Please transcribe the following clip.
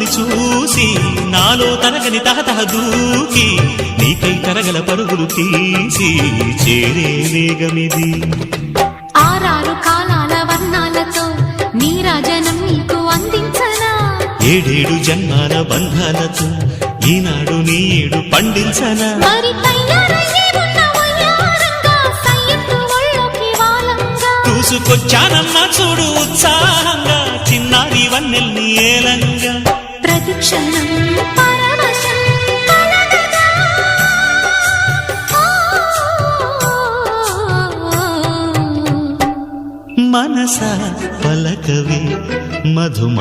మధుని చూసి నాలో తరగని తహతహ దూకి నీకై తరగల పరుగులు తీసి చేరే వేగమిది. ఆరారు కాలాల వర్ణాలతో నీరాజనం నీకు అందించనా, ఏడేడు జన్మాల బంధాలతో ఈనాడు నీడు పండించనా. మరి తయారయ్యే ఉన్న వయ్యారంగా సయ్యత్తు ఒళ్ళోకి వాలంగా చూసుకొచ్చానమ్మా చూడు ఉత్సాహంగా చిన్నారి వన్నెల్ని ఏలంగా. ప్రతిక్షణం పరవశం కలగగా మనస పలకవే మధుమ